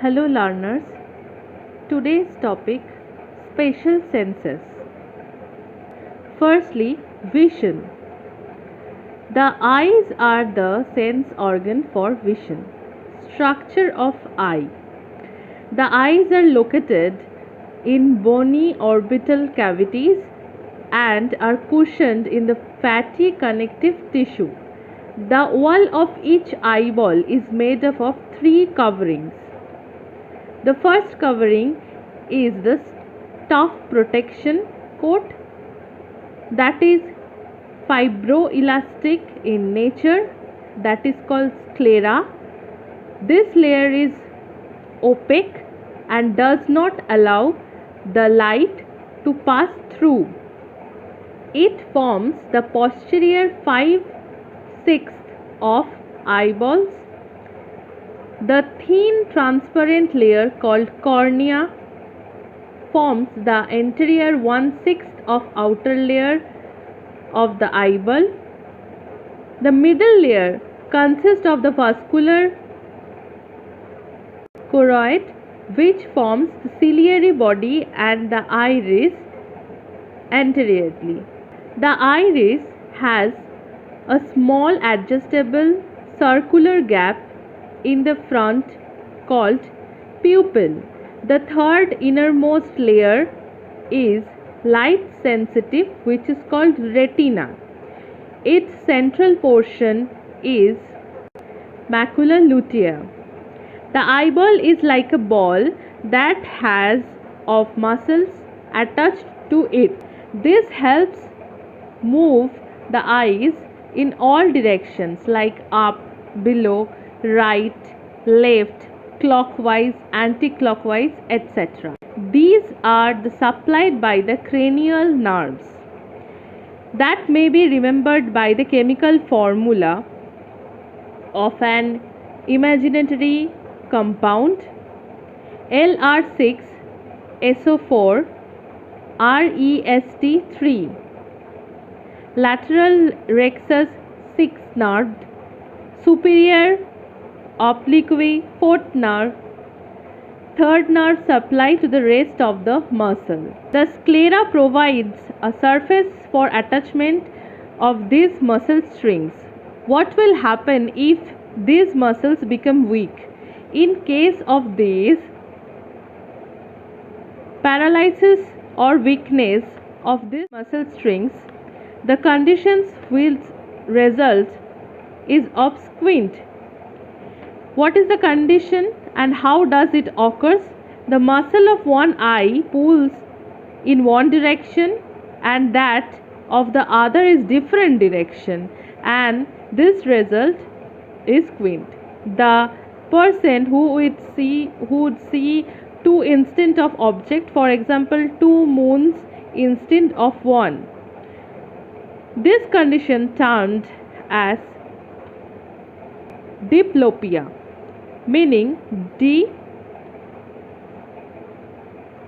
Hello learners, today's topic spatial senses. Firstly, vision. The eyes are the sense organ for vision. Structure of eye. The eyes are located in bony orbital cavities and are cushioned in the fatty connective tissue. The wall of each eyeball is made up of three coverings. The first covering is the tough protection coat that is fibroelastic in nature, that is called sclera. This layer is opaque and does not allow the light to pass through. It forms the posterior 5/6 of eyeballs. The thin transparent layer called cornea forms the anterior 1/6 of outer layer of the eyeball. The middle layer consists of the vascular choroid, which forms the ciliary body and the iris anteriorly. The iris has a small adjustable circular gap in the front called pupil. The third innermost layer is light sensitive, which is called retina. Its central portion is macula lutea. The eyeball is like a ball that has of muscles attached to it. This helps move the eyes in all directions like up, below, right, left, clockwise, anti-clockwise, etc. These are supplied by the cranial nerves that may be remembered by the chemical formula of an imaginary compound Lr6SO4 ReSt3. Lateral rexus 6th-nerved, superior oblique 4th-nerve, third nerve supply to the rest of the muscle. The sclera provides a surface for attachment of these muscle strings. What will happen if these muscles become weak? In case of this, paralysis or weakness of these muscle strings, the conditions will result is of squint. What is the condition and how does it occurs? The muscle of one eye pulls in one direction and that of the other is different direction, and this result is squint. The person who would see two instead of object, for example two moons instead of one. This condition termed as diplopia, meaning D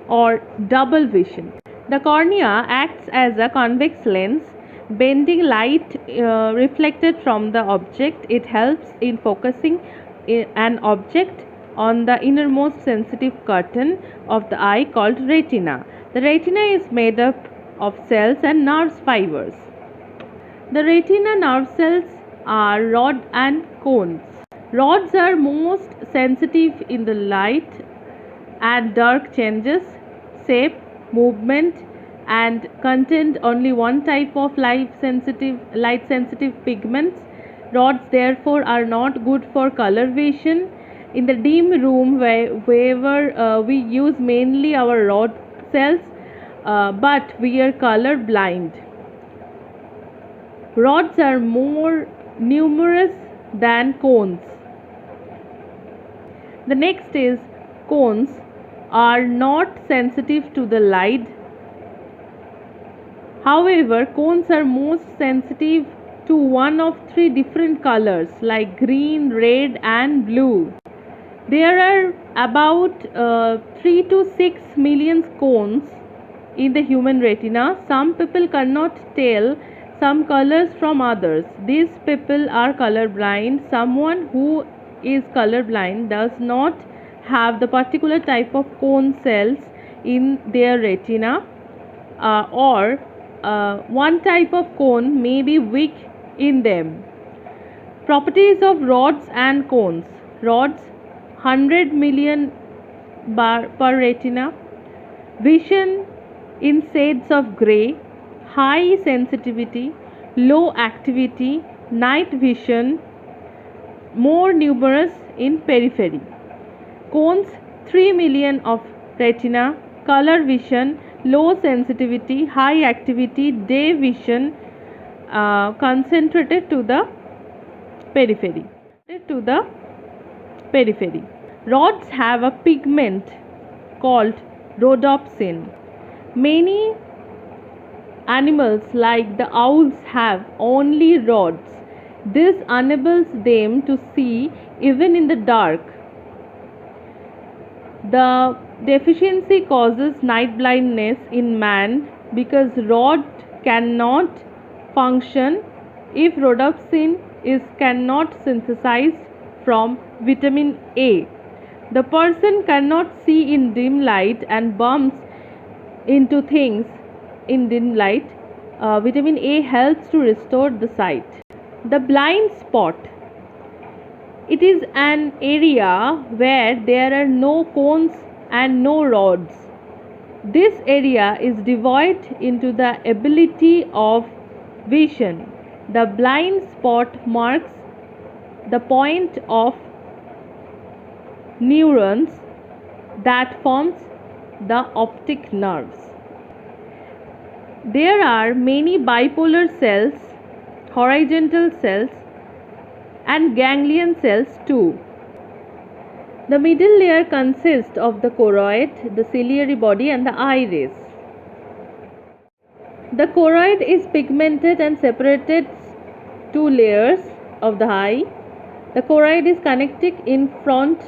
or double vision. The cornea acts as a convex lens, bending light reflected from the object. It helps in focusing an object on the innermost sensitive curtain of the eye called retina. The retina is made up of cells and nerve fibers. The retina nerve cells are rod and cones. Rods are most sensitive in the light and dark changes, shape, movement, and contain only one type of light sensitive pigments. Rods therefore are not good for color vision. In the dim room wherever we use mainly our rod cells, but we are color blind. Rods are more numerous than cones. The next is cones are not sensitive to the light. However, cones are most sensitive to one of three different colors like green, red, and blue. There are about 3 to 6 million cones in the human retina. Some people cannot tell some colors from others. These people are colorblind. Someone who is colorblind does not have the particular type of cone cells in their retina, or one type of cone may be weak in them. Properties of rods and cones. Rods 100 million bar per retina. Vision in shades of grey. High sensitivity. Low activity. Night vision more numerous in periphery. Cones 3 million of retina. Color vision low sensitivity, high activity, day vision concentrated to the periphery. Rods have a pigment called rhodopsin. Many animals like the owls have only rods. This enables them to see even in the dark. The deficiency causes night blindness in man because rod cannot function if rhodopsin is cannot synthesized from vitamin A. The person cannot see in dim light and bumps into things in dim light. Vitamin A helps to restore the sight. The blind spot. It is an area where there are no cones and no rods. This area is devoid into the ability of vision. The blind spot marks the point of neurons that forms the optic nerves. There are many bipolar cells, horizontal cells, and ganglion cells too. The middle layer consists of the choroid, the ciliary body, and the iris. The choroid is pigmented and separated two layers of the eye. The choroid is connected in front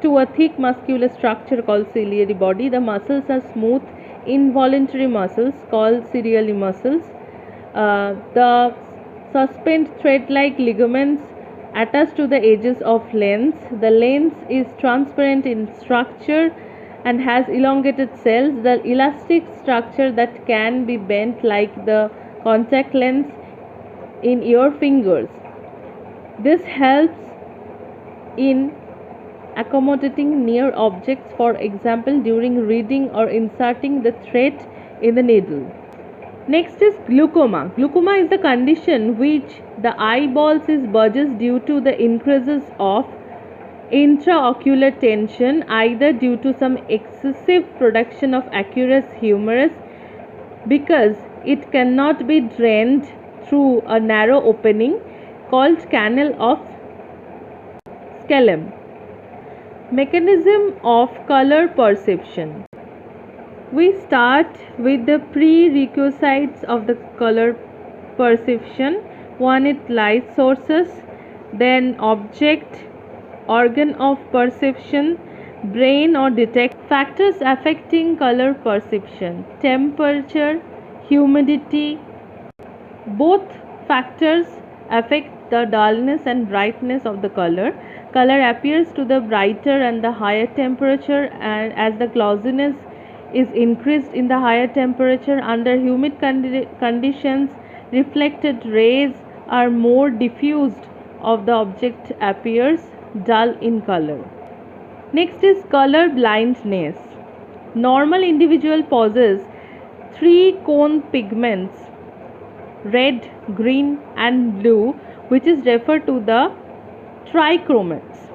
to a thick muscular structure called ciliary body. The muscles are smooth, involuntary muscles called ciliary muscles. The suspend thread-like ligaments attached to the edges of lens. The lens is transparent in structure and has elongated cells. The elastic structure that can be bent like the contact lens in your fingers. This helps in accommodating near objects, for example during reading or inserting the thread in the needle. Next is glaucoma. Glaucoma is the condition which the eyeballs is bulges due to the increases of intraocular tension, either due to some excessive production of aqueous humorous because it cannot be drained through a narrow opening called canal of scalem. Mechanism of color perception. We start with the prerequisites of the color perception. One is light sources, then object, organ of perception, brain or detect. Factors affecting color perception: temperature, humidity. Both factors affect the dullness and brightness of the color. Color appears to the brighter and the higher temperature, and as the glossiness is increased in the higher temperature. Under humid conditions, reflected rays are more diffused of the object appears dull in color. Next is color blindness. Normal individual possess 3 cone pigments, red, green and blue, which is referred to the trichromates.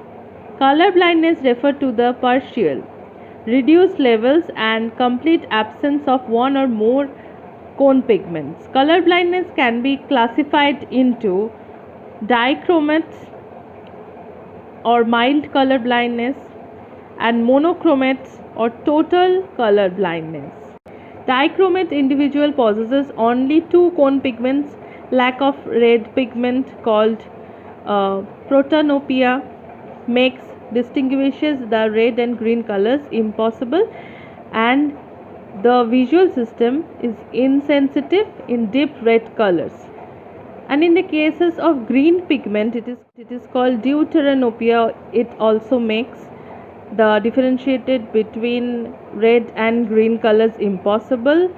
Color blindness referred to the partial, reduced levels and complete absence of one or more cone pigments. Color blindness can be classified into dichromates or mild color blindness and monochromates or total color blindness. Dichromate individual possesses only 2 cone pigments. Lack of red pigment called protanopia makes distinguishes the red and green colors impossible, and the visual system is insensitive in deep red colors. And in the cases of green pigment, it is called deuteranopia. It also makes The differentiated between red and green colors impossible,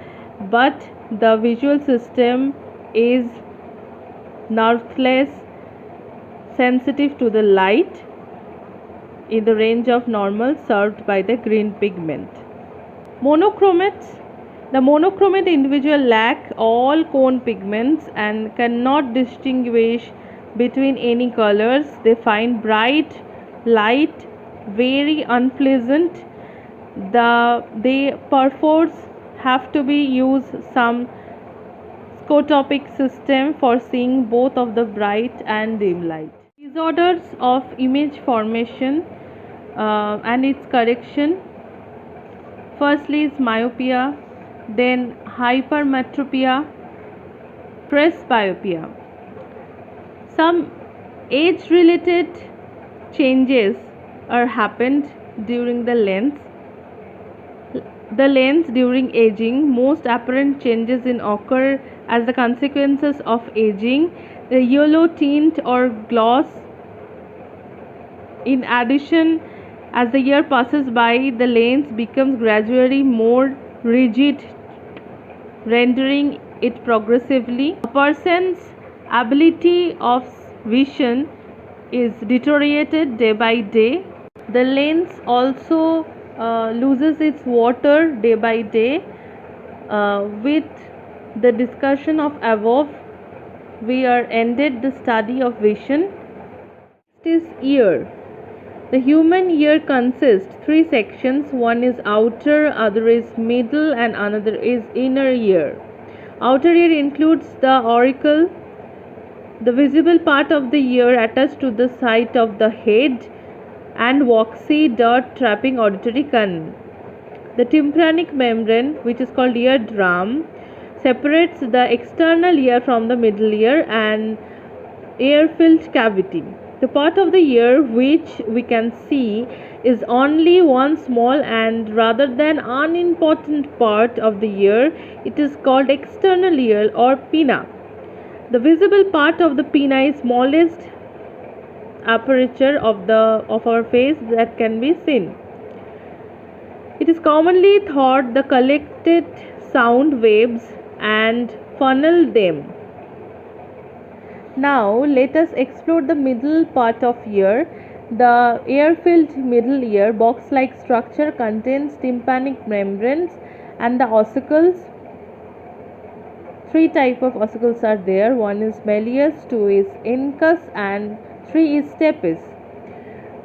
but the visual system is nerveless, sensitive to the light in the range of normal served by the green pigment. Monochromates. The monochromate individual lack all cone pigments and cannot distinguish between any colors. They find bright light very unpleasant. They perforce have to be use some scotopic system for seeing both of the bright and dim light. Disorders of image formation and its correction. Firstly is myopia, then hypermetropia, presbyopia. Some age-related changes are happened during the lens. The lens during aging, most apparent changes in occur as the consequences of aging. The yellow tint or gloss. In addition, as the year passes by, the lens becomes gradually more rigid, rendering it progressively. A person's ability of vision is deteriorated day by day. The lens also loses its water day by day. With the discussion of above, we are ended the study of vision. Next is ear. The human ear consists three sections. One is outer, other is middle, and another is inner ear. Outer ear includes the auricle, the visible part of the ear attached to the side of the head, and waxy dirt trapping auditory canal. The tympanic membrane, which is called eardrum, separates the external ear from the middle ear and ear-filled cavity. The part of the ear which we can see is only one small and rather than unimportant part of the ear. It is called external ear or pinna. The visible part of the pinna is smallest aperture of our face that can be seen. It is commonly thought the collected sound waves and funnel them. Now let us explore the middle part of ear. The air-filled middle ear box-like structure contains tympanic membranes and the ossicles. Three types of ossicles are there. One is malleus, two is incus, and three is stapes.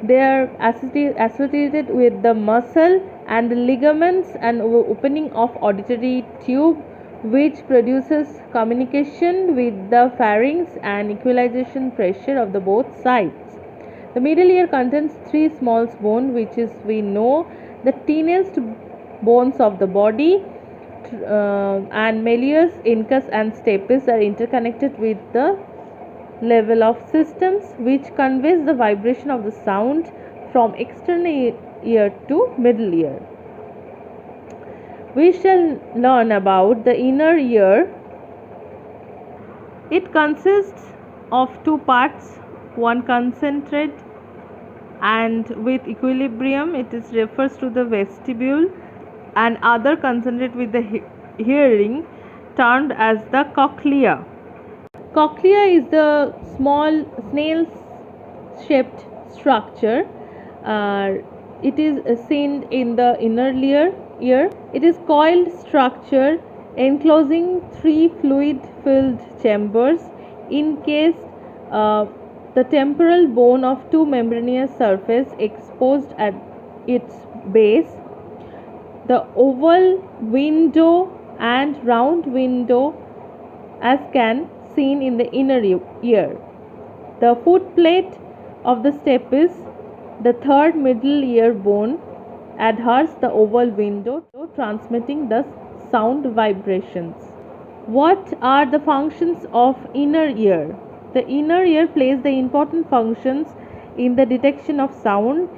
They are associated with the muscle and ligaments and opening of auditory tube, which produces communication with the pharynx and equalization pressure of the both sides. The middle ear contains three small bones, which is we know the tiniest bones of the body, and malleus, incus, and stapes are interconnected with the level of systems, which conveys the vibration of the sound from external ear to middle ear. We shall learn about the inner ear. It consists of two parts, one concentrate and with equilibrium, it is refers to the vestibule, and other concentrate with the hearing, termed as the cochlea. Cochlea is the small snail shaped structure. It is seen in the inner ear. It is coiled structure enclosing three fluid filled chambers. In case the temporal bone of two membranous surface exposed at its base, the oval window and round window as can seen in the inner ear. The foot plate of the stapes, the third middle ear bone, adheres the oval window, transmitting the sound vibrations. What are the functions of inner ear? The inner ear plays the important functions in the detection of sound.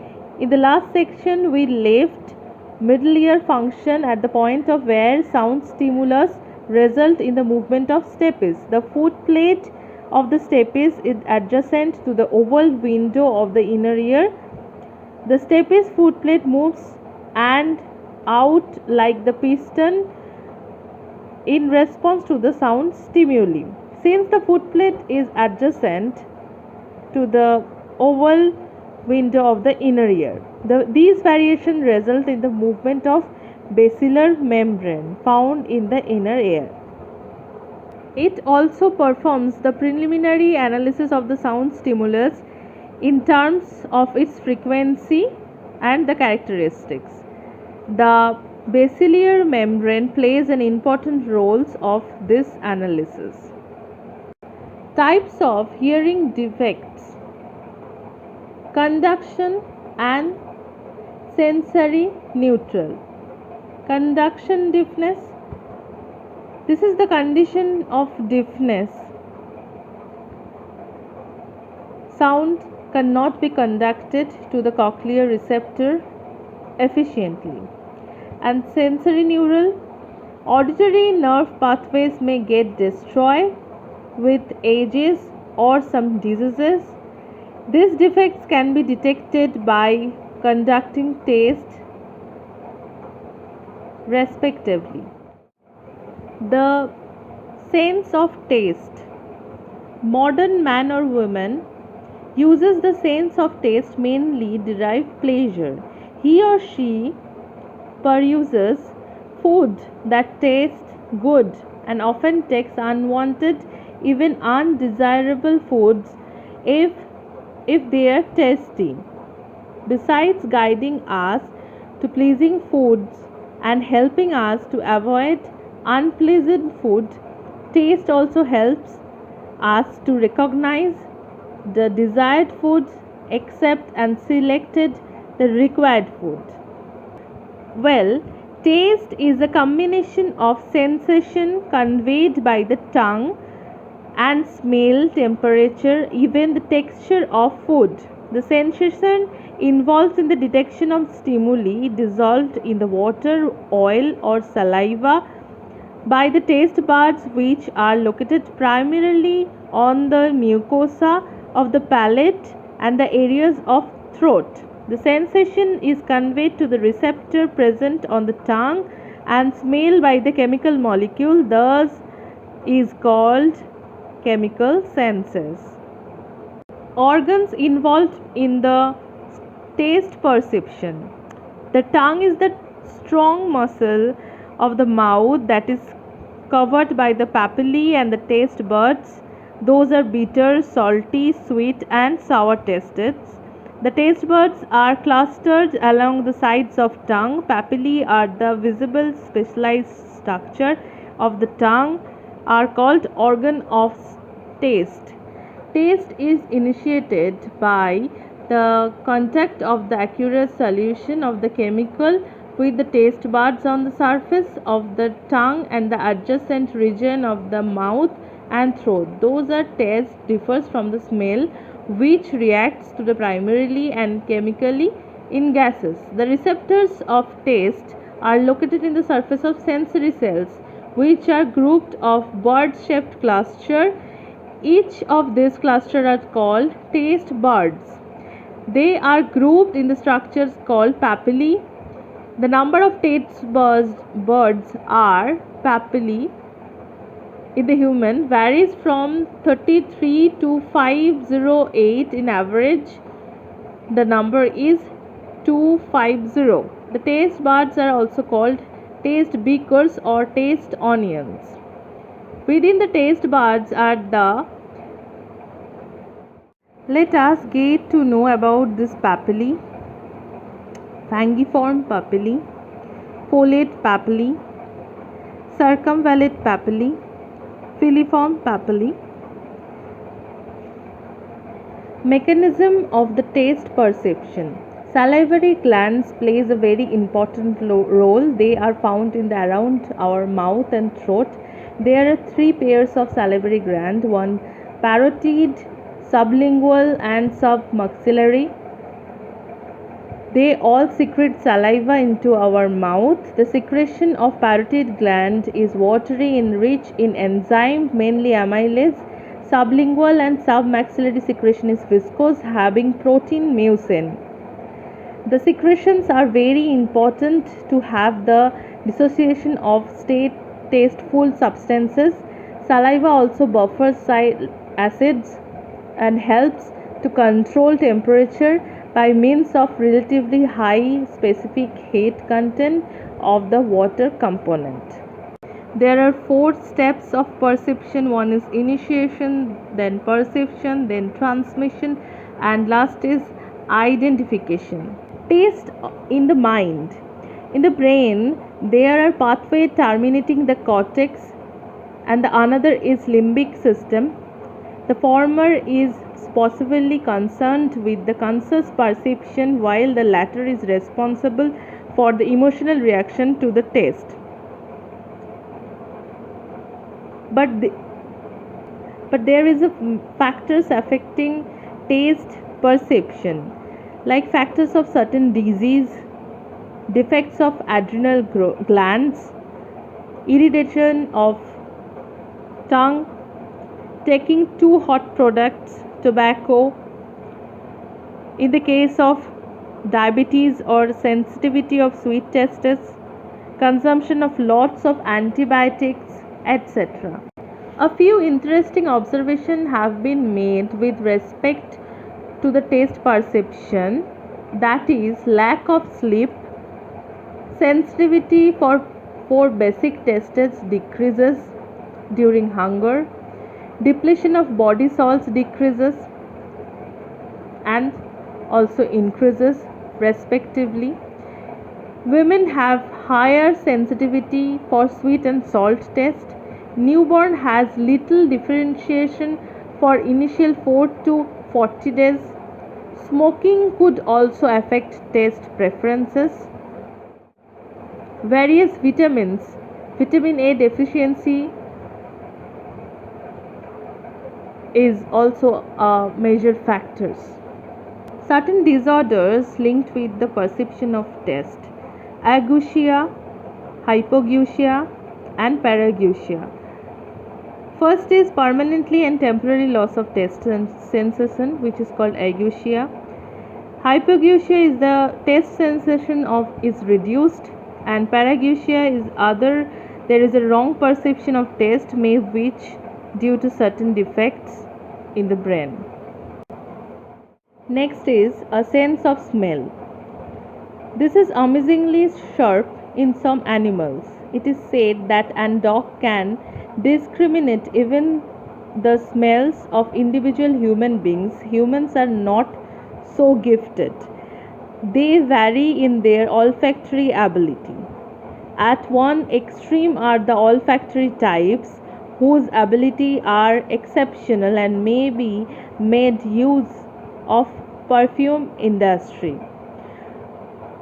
In the last section we left middle ear function at the point of where sound stimulus result in the movement of stapes. The foot plate of the stapes is adjacent to the oval window of the inner ear. The stapes foot plate moves and out like the piston in response to the sound stimuli. Since the foot plate is adjacent to the oval window of the inner ear, these variations result in the movement of basilar membrane found in the inner ear. It also performs the preliminary analysis of the sound stimulus in terms of its frequency and the characteristics. The basilar membrane plays an important role of this analysis. Types of hearing defects: conduction and sensory neutral. Conduction deafness. This is the condition of deafness. Sound cannot be conducted to the cochlear receptor efficiently. And sensory neural, auditory nerve pathways may get destroyed with ages or some diseases. These defects can be detected by conducting tests respectively. The sense of taste. Modern man or woman uses the sense of taste mainly derive pleasure. He or she peruses food that tastes good and often takes unwanted, even undesirable foods if they are tasty. Besides guiding us to pleasing foods and helping us to avoid unpleasant food, taste also helps us to recognize the desired foods, accept and selected the required food. Well, taste is a combination of sensation conveyed by the tongue and smell, temperature, even the texture of food. The sensation involves in the detection of stimuli dissolved in the water, oil or saliva by the taste buds, which are located primarily on the mucosa of the palate and the areas of throat. The sensation is conveyed to the receptor present on the tongue and smell by the chemical molecule, thus is called chemical senses. Organs involved in the taste perception. The tongue is the strong muscle of the mouth that is covered by the papillae and the taste buds. Those are bitter, salty, sweet and sour tasted. The taste buds are clustered along the sides of tongue. Papillae are the visible specialized structure of the tongue are called organ of taste. Taste is initiated by the contact of the aqueous solution of the chemical with the taste buds on the surface of the tongue and the adjacent region of the mouth and throat. Those are taste differs from the smell, which reacts to the primarily and chemically in gases. The receptors of taste are located in the surface of sensory cells, which are grouped of bird-shaped cluster. Each of these clusters are called taste buds. They are grouped in the structures called papillae. The number of taste buds are papillae in the human varies from 33 to 508. In average, the number is 250. The taste buds are also called taste beakers or taste onions. Within the taste buds are the let us get to know about this papillae: fangiform papillae, follate papillae, circumvallate papillae, filiform papillae. Mechanism of the taste perception. Salivary glands plays a very important role. They are found in the around our mouth and throat. There are three pairs of salivary gland: one parotid, sublingual and submaxillary. They all secrete saliva into our mouth. The secretion of parotid gland is watery and rich in enzyme, mainly amylase. Sublingual and submaxillary secretion is viscous, having protein mucin. The secretions are very important to have the dissociation of state tasteful substances. Saliva also buffers acids and helps to control temperature by means of relatively high specific heat content of the water component. There are four steps of perception. One is initiation, then perception, then transmission, and last is identification. Taste in the mind. In the brain, there are pathways terminating the cortex, and the another is limbic system. The former is possibly concerned with the conscious perception, while the latter is responsible for the emotional reaction to the taste. But, the, but there is a factors affecting taste perception, like factors of certain disease, defects of adrenal glands, irritation of tongue, taking too hot products, tobacco, in the case of diabetes or sensitivity of sweet tastes, consumption of lots of antibiotics, etc. A few interesting observations have been made with respect to the taste perception, that is, lack of sleep, sensitivity for basic tastes decreases during hunger, depletion of body salts decreases and also increases respectively. Women have higher sensitivity for sweet and salt taste. Newborn has little differentiation for initial 4 to 40 days. Smoking could also affect taste preferences. Various vitamins, vitamin A deficiency is also a major factors. Certain disorders linked with the perception of taste: ageusia, hypogeusia, and parageusia. First is permanently and temporary loss of taste sensation, which is called ageusia. Hypogeusia is the taste sensation is reduced, and parageusia is there is a wrong perception of taste, may which due to certain defects in the brain. Next is a sense of smell. This is amazingly sharp in some animals. It is said that a dog can discriminate even the smells of individual human beings. Humans are not so gifted. They vary in their olfactory ability. At one extreme are the olfactory types whose ability are exceptional and may be made use of perfume industry.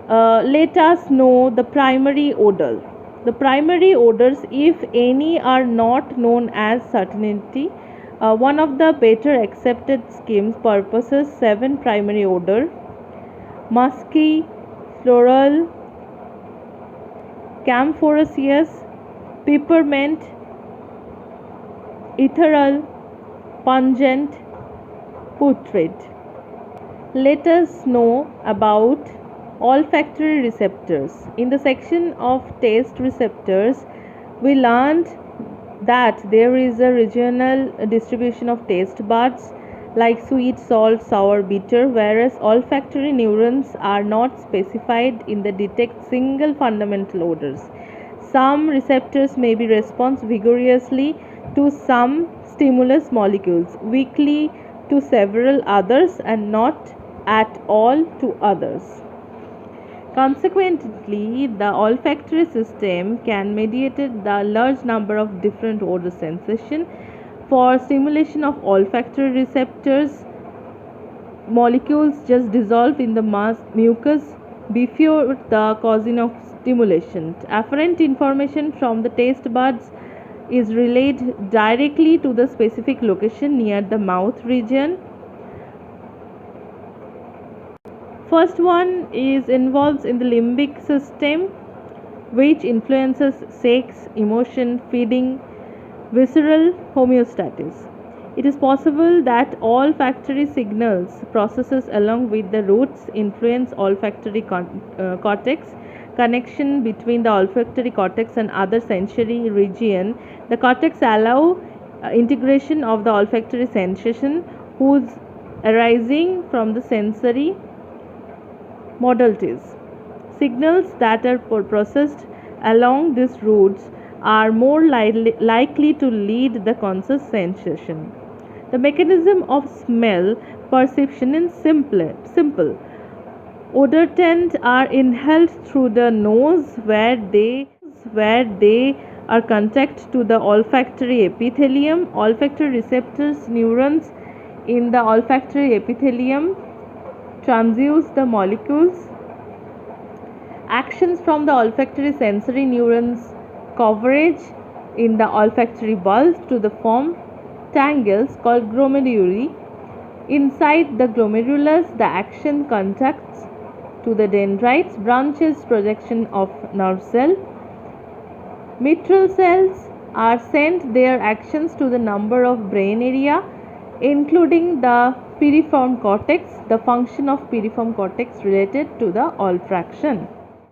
Let us know the primary odor. The primary odors, if any, are not known as certainty. One of the better accepted schemes purposes 7 primary odor: musky, floral, camphoraceous, peppermint, ethereal, pungent, putrid. Let us know about olfactory receptors. In the section of taste receptors, we learned that there is a regional distribution of taste buds like sweet, salt, sour, bitter, whereas olfactory neurons are not specified in the detect single fundamental odors. Some receptors may be respond vigorously to some stimulus molecules, weakly to several others, and not at all to others. Consequently, the olfactory system can mediate the large number of different odor sensations. For stimulation of olfactory receptors, molecules just dissolve in the mucus before the causing of stimulation. Afferent information from the taste buds is relayed directly to the specific location near the mouth region. First one is involves in the limbic system, which influences sex, emotion, feeding, visceral homeostasis. It is possible that olfactory signals processes along with the roots influence olfactory cortex. Connection between the olfactory cortex and other sensory region. The cortex allow integration of the olfactory sensation whose arising from the sensory modalities. Signals that are processed along these routes are more likely to lead the conscious sensation. The mechanism of smell perception is simple. Odor tends are inhaled through the nose where they are contact to the olfactory epithelium. Olfactory receptors neurons in the olfactory epithelium transduce the molecules. Actions from the olfactory sensory neurons coverage in the olfactory bulb to the form tangles called glomeruli. Inside the glomerulus, the action contacts to the dendrites, branches, projection of nerve cell. Mitral cells are sent their actions to the number of brain area, including the piriform cortex, the function of piriform cortex related to the olfaction.